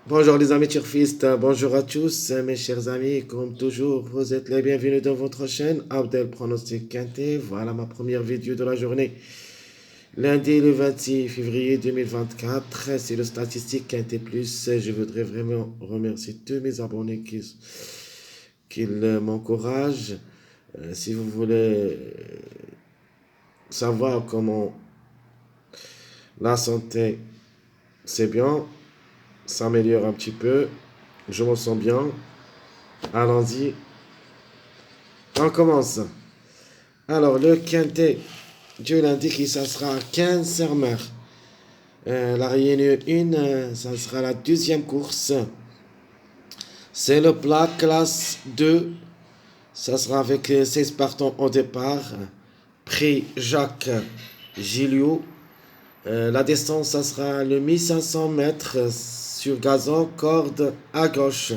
Bonjour les amis turfistes, bonjour à tous mes chers amis, comme toujours vous êtes les bienvenus dans votre chaîne Abdel Pronostic Quintet. Voilà ma première vidéo de la journée. Lundi le 26 février 2024, c'est le statistique Quintet Plus. Je voudrais vraiment remercier tous mes abonnés qui m'encouragent. Si vous voulez savoir comment la santé c'est bien, s'améliore un petit peu, je me sens bien, allons-y. On commence. Alors, le quintet, Dieu l'indique que ça sera 15 sermeurs. La réunion 1, ça sera la deuxième course. C'est le plat classe 2. Ça sera avec 16 partants au départ. Prix Jacques Gilliot. La distance, ça sera le 1500 mètres sur gazon, corde à gauche.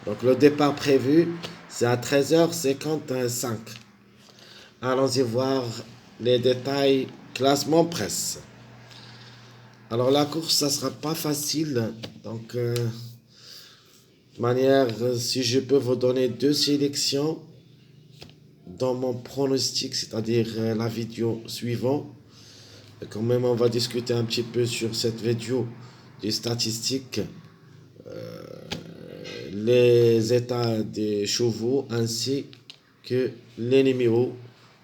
Donc, le départ prévu, c'est à 13h55. Allons-y voir les détails classement presse. Alors la course, ça sera pas facile. Donc, de manière, si je peux vous donner deux sélections dans mon pronostic, c'est-à-dire la vidéo suivante. Et quand même, on va discuter un petit peu sur cette vidéo des statistiques, les états des chevaux ainsi que les numéros.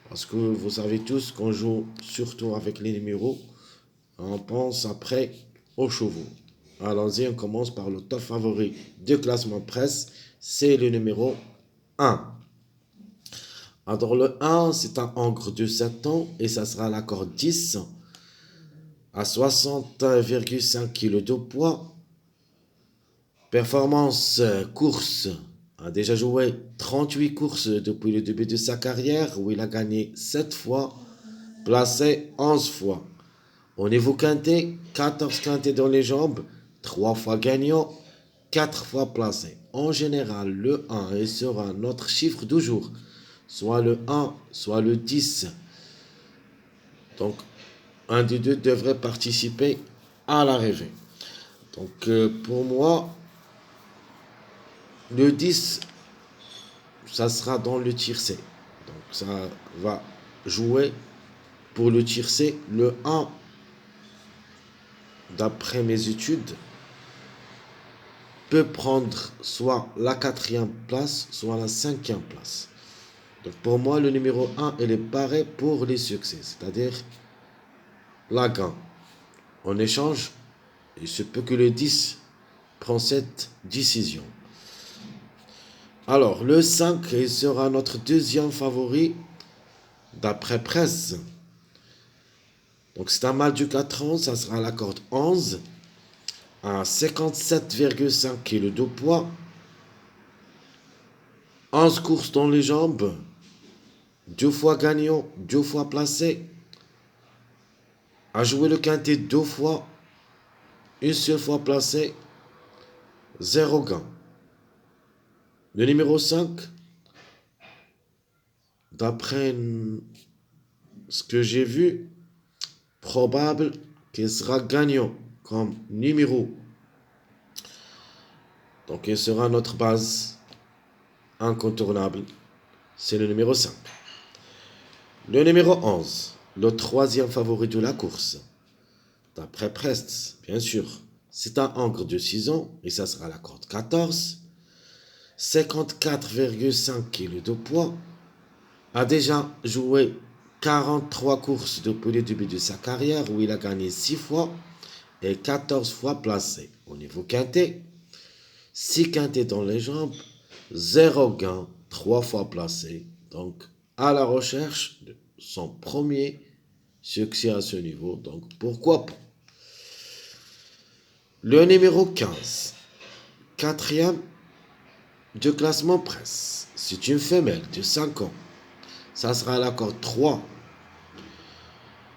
Parce que vous savez tous qu'on joue surtout avec les numéros. On pense après aux chevaux. Allons-y, on commence par le top favori du classement presse. C'est le numéro 1. Alors le 1, c'est un Angre de 7 ans et ça sera l'accord 10 à 60,5 kg de poids. Performance course. A déjà joué 38 courses depuis le début de sa carrière où il a gagné 7 fois, placé 11 fois. Au niveau quintet, 14 quintets dans les jambes, 3 fois gagnant, 4 fois placé. En général, le 1 il sera notre chiffre du jour, soit le 1, soit le 10. Donc, un des deux devrait participer à l'arrivée. Donc, pour moi, le 10, ça sera dans le tiercé. Donc, ça va jouer pour le tiercé. Le 1, d'après mes études, peut prendre soit la quatrième place, soit la cinquième place. Donc pour moi, le numéro 1, il est paré pour les succès, c'est-à-dire la gagne. En échange, il se peut que le 10 prenne cette décision. Alors, le 5, il sera notre deuxième favori d'après presse. Donc c'est un mâle du 4 ans, ça sera la corde 11 à 57,5 kg de poids. 11 courses dans les jambes, 2 fois gagnant, 2 fois placé, a joué le quintet 2 fois, une seule fois placé, 0 gain. Le numéro 5, d'après ce que j'ai vu, probable qu'il sera gagnant comme numéro. Donc il sera notre base incontournable. C'est le numéro 5. Le numéro 11, le troisième favori de la course. D'après Prest, bien sûr. C'est un Angre de 6 ans et ça sera la corde 14. 54,5 kg de poids. A déjà joué 43 courses depuis le début de sa carrière où il a gagné 6 fois et 14 fois placé. Au niveau quintet, 6 quintets dans les jambes, 0 gain, 3 fois placé. Donc à la recherche de son premier succès à ce niveau. Donc pourquoi pas. Le numéro 15, quatrième de classement presse. C'est une femelle de 5 ans. Ça sera la corde 3.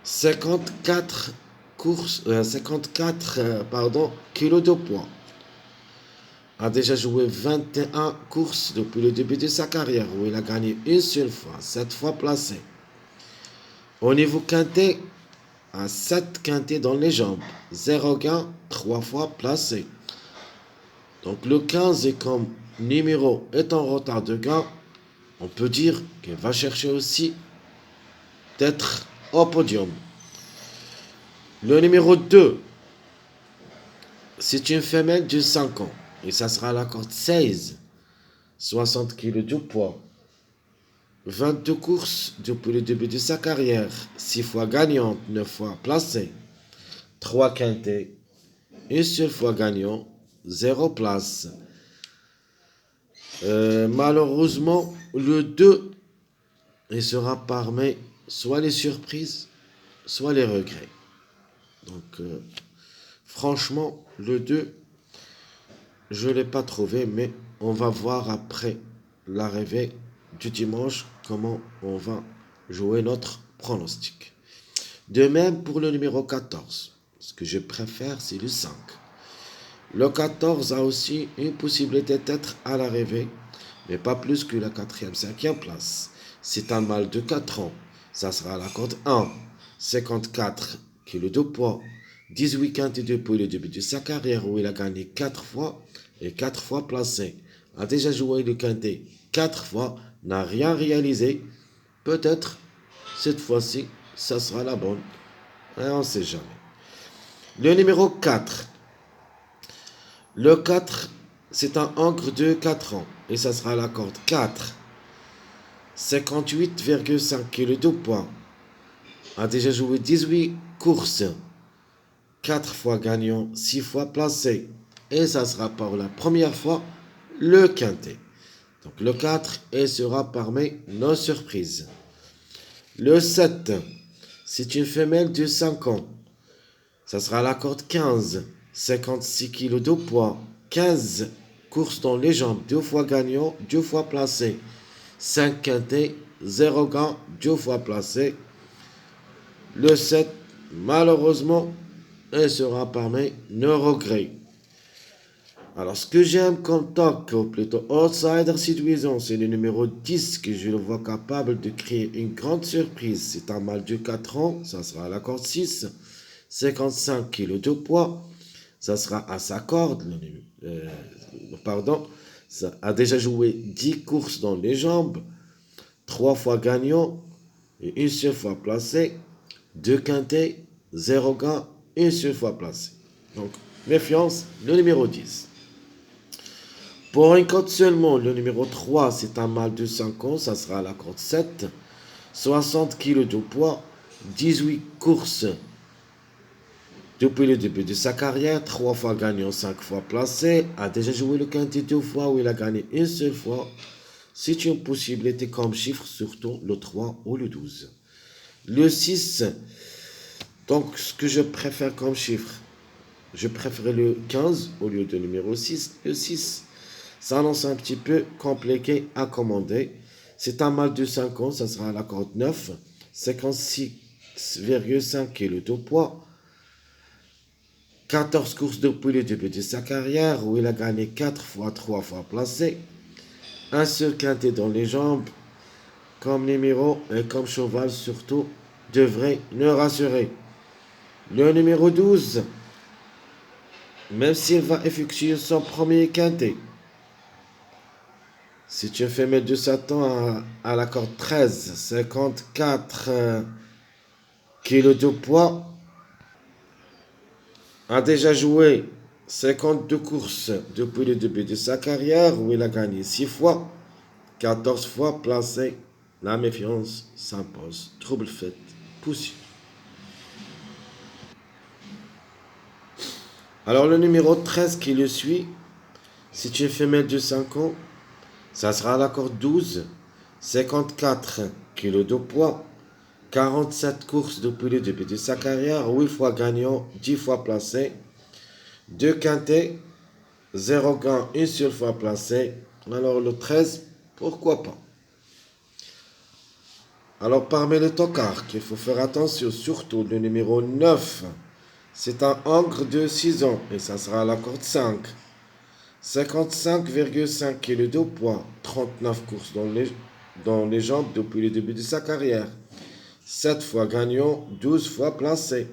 54 kilos de poids. A déjà joué 21 courses depuis le début de sa carrière où il a gagné une seule fois, 7 fois placé. Au niveau quintet, à 7 quintets dans les jambes, 0 gain, 3 fois placé. Donc le 15 est comme numéro est en retard de gain. On peut dire qu'il va chercher aussi d'être au podium. Le numéro 2, c'est une femelle de 5 ans. Et ça sera la corde 16. 60 kg de poids. 22 courses depuis le début de sa carrière. 6 fois gagnante, 9 fois placée. 3 quintés. Une seule fois gagnant. 0 place. Malheureusement, le 2, il sera parmi soit les surprises, soit les regrets. Donc, franchement, le 2, je ne l'ai pas trouvé, mais on va voir après l'arrivée du dimanche comment on va jouer notre pronostic. De même pour le numéro 14. Ce que je préfère, c'est le 5. Le 14 a aussi une possibilité d'être à l'arrivée, mais pas plus que la 4e, 5e place. C'est un mâle de 4 ans. Ça sera la corde 1. 54 kg de poids. 18 quintés depuis le début de sa carrière où il a gagné 4 fois et 4 fois placé. A déjà joué le quintet 4 fois, n'a rien réalisé. Peut-être cette fois-ci, ça sera la bonne. Et on ne sait jamais. Le numéro 4. Le 4, c'est un encre de 4 ans. Et ça sera la corde 4. 58,5 kg de poids. A déjà joué 18 courses. 4 fois gagnant, 6 fois placé. Et ça sera pour la première fois le quintet. Donc le 4 et sera parmi nos surprises. Le 7, c'est une femelle de 5 ans. Ça sera la corde 15. 56 kg de poids. 15 courses dans les jambes. 2 fois gagnant, 2 fois placé. 5 quintés, 0 gain, 2 fois placé. Le 7, malheureusement, il sera parmi nos regrets. Alors, ce que j'aime comme toc, ou plutôt outsider séduisant, c'est le numéro 10 que je le vois capable de créer une grande surprise. C'est un mâle de 4 ans, ça sera à la corde 6, 55 kg de poids, ça sera à sa corde, ça a déjà joué 10 courses dans les jambes, 3 fois gagnant et une seule fois placé, 2 quintés, 0 gain, une seule fois placé. Donc, méfiance, le numéro 10. Pour une cote seulement, le numéro 3, c'est un mâle de 5 ans, ça sera la cote 7. 60 kg de poids, 18 courses depuis le début de sa carrière, 3 fois gagnant, 5 fois placé, a déjà joué le quintet 2 fois où il a gagné une seule fois. C'est une possibilité comme chiffre, surtout le 3 ou le 12. Le 6, donc ce que je préfère comme chiffre, je préfère le 15 au lieu de numéro 6. Le 6, ça annonce un petit peu compliqué à commander. C'est un mâle de 5 ans, ça sera à la corde 9, 56,5 kg de poids, 14 courses depuis le début de sa carrière où il a gagné 4 fois, 3 fois placé, un seul quintet dans les jambes, comme numéro et comme cheval surtout, devrait nous rassurer. Le numéro 12, même s'il va effectuer son premier quintet, c'est une femelle de Satan à la corde 13, 54 kg de poids, a déjà joué 52 courses depuis le début de sa carrière où il a gagné 6 fois, 14 fois placé. La méfiance s'impose. Trouble fait, poussière. Alors le numéro 13 qui le suit, c'est une femelle de 5 ans. Ça sera à la corde 12, 54 kg de poids, 47 courses depuis le début de sa carrière, 8 fois gagnant, 10 fois placé, 2 quintés, 0 gain, une seule fois placé. Alors le 13, pourquoi pas? Alors parmi les tocards qu'il faut faire attention, surtout le numéro 9, c'est un encre de 6 ans et ça sera à la corde 5. 55,5 kg de poids, 39 courses dans les jambes depuis le début de sa carrière. 7 fois gagnant, 12 fois placé.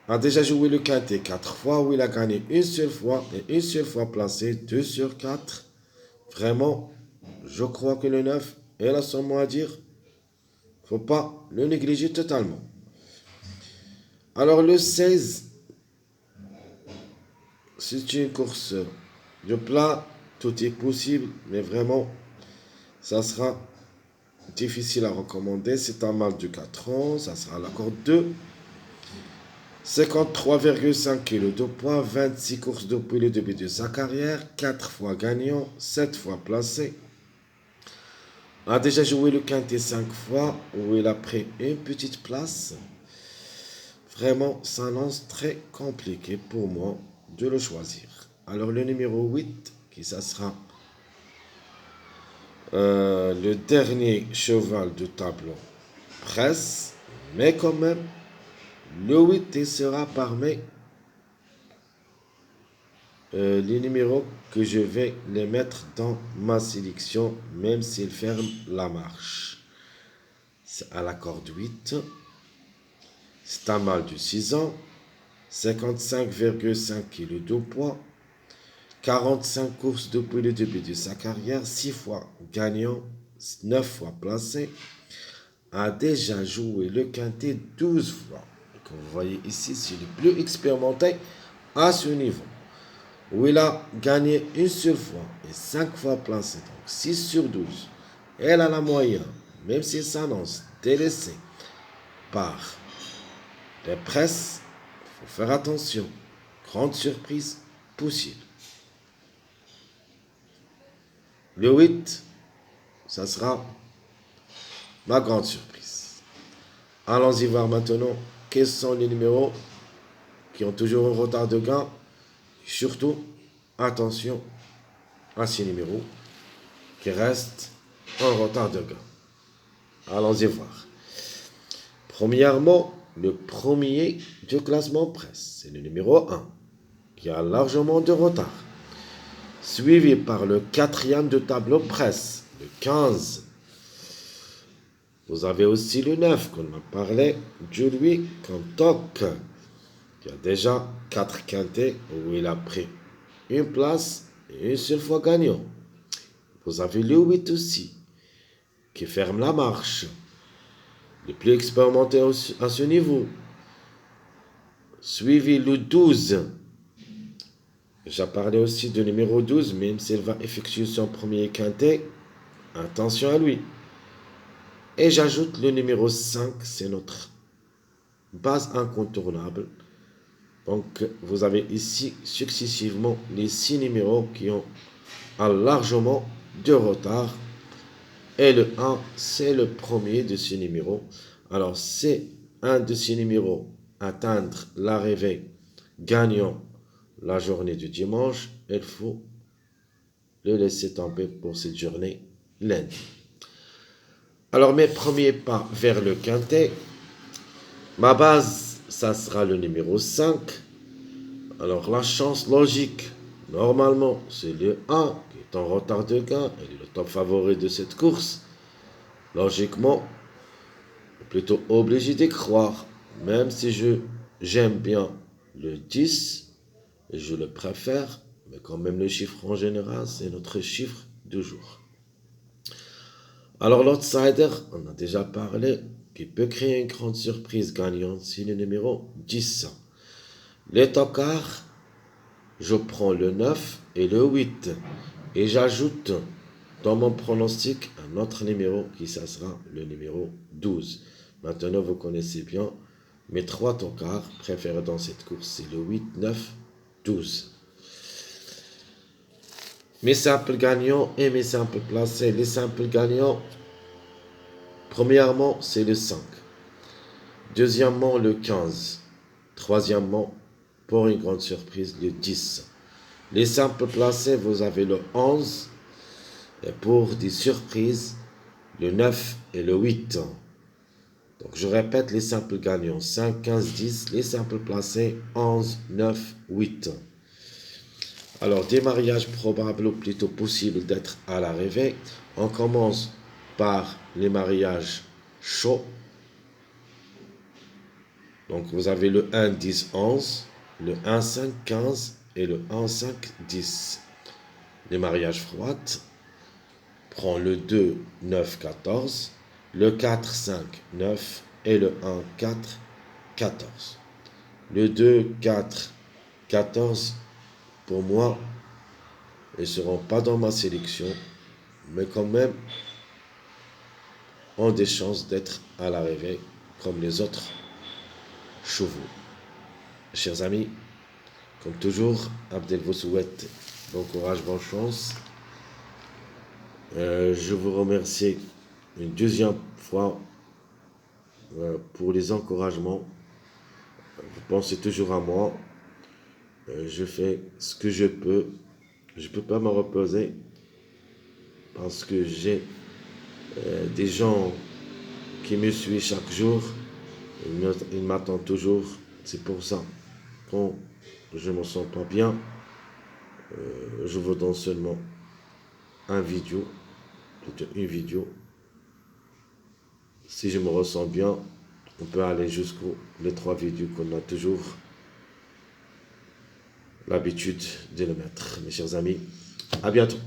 a déjà joué le quintet 4 fois, où il a gagné une seule fois, et une seule fois placé, 2 sur 4. Vraiment, je crois que le 9 est là son mot à dire. Faut pas le négliger totalement. Alors le 16, c'est une course de plat, tout est possible, mais vraiment, ça sera difficile à recommander. C'est un mâle de 4 ans, ça sera la corde 2. 53,5 kg de poids, 26 courses depuis le début de sa carrière, 4 fois gagnant, 7 fois placé. A déjà joué le quintet 5 fois, où il a pris une petite place. Vraiment, ça lance très compliqué pour moi de le choisir. Alors le numéro 8, qui ça sera le dernier cheval de tableau presse, mais quand même, le 8 il sera parmi les numéros que je vais les mettre dans ma sélection, même s'il ferme la marche. C'est à la corde 8. C'est un mâle de 6 ans, 55,5 kg de poids, 45 courses depuis le début de sa carrière, 6 fois gagnant, 9 fois placé, a déjà joué le quintet 12 fois. Comme vous voyez ici, c'est le plus expérimenté à ce niveau, où il a gagné une seule fois et 5 fois placé, donc 6 sur 12. Elle a la moyenne, même s'il s'annonce délaissé par les presses, il faut faire attention. Grande surprise possible. Le 8, ça sera ma grande surprise. Allons-y voir maintenant quels sont les numéros qui ont toujours un retard de gain. Surtout, attention à ces numéros qui restent en retard de gain. Allons-y voir. Premièrement, le premier du classement presse, c'est le numéro 1, qui a largement de retard. Suivi par le quatrième de tableau presse, le 15. Vous avez aussi le 9, qu'on m'a parlé, Julie Kantok, qui a déjà 4 quintets où il a pris une place et une seule fois gagnant. Vous avez le 8 aussi, qui ferme la marche, le plus expérimenté à ce niveau. Suivi le 12. J'ai parlé aussi du numéro 12, même s'il va effectuer son premier quintet, attention à lui. Et j'ajoute le numéro 5, c'est notre base incontournable. Donc, vous avez ici successivement les 6 numéros qui ont largement de retard. Et le 1, c'est le premier de ces numéros. Alors, c'est un de ces numéros atteindre l'arrivée gagnant la journée du dimanche. Il faut le laisser tomber pour cette journée lundi. Alors, mes premiers pas vers le quintet. Ma base, ça sera le numéro 5. Alors, la chance logique, normalement, c'est le 1 qui est en retard de gain. Il est le top favori de cette course. Logiquement, plutôt obligé d'y croire, même si j'aime bien le 10, et je le préfère, mais quand même le chiffre en général, c'est notre chiffre du jour. Alors l'outsider, on a déjà parlé, qui peut créer une grande surprise gagnante, c'est le numéro 10. Les tocards, je prends le 9 et le 8, et j'ajoute dans mon pronostic un autre numéro qui ça sera le numéro 12. Maintenant, vous connaissez bien mes 3 tocards préférés dans cette course, c'est le 8, 9, 12. Mes simples gagnants et mes simples placés. Les simples gagnants, premièrement, c'est le 5. Deuxièmement, le 15. Troisièmement, pour une grande surprise, le 10. Les simples placés, vous avez le 11. Et pour des surprises, le 9 et le 8. Donc, je répète les simples gagnants. 5, 15, 10. Les simples placés, 11, 9, 8. Alors, des mariages probables ou plutôt possibles d'être à l'arrivée. On commence par les mariages chauds. Donc vous avez le 1, 10, 11, le 1, 5, 15 et le 1, 5, 10. Les mariages froids prend le 2, 9, 14, le 4, 5, 9 et le 1, 4, 14. Le 2, 4, 14, pour moi, ils ne seront pas dans ma sélection, mais quand même ont des chances d'être à l'arrivée comme les autres chevaux. Chers amis, comme toujours, Abdel vous souhaite bon courage, bonne chance. Je vous remercie une deuxième fois pour les encouragements. Vous pensez toujours à moi. Je fais ce que je peux. Je ne peux pas me reposer parce que j'ai des gens qui me suivent chaque jour. Ils m'attendent toujours. C'est pour ça, quand je ne me sens pas bien, je vous donne seulement une vidéo. Si je me ressens bien, on peut aller jusqu'aux les 3 vidéos qu'on a toujours l'habitude de le mettre. Mes chers amis, à bientôt.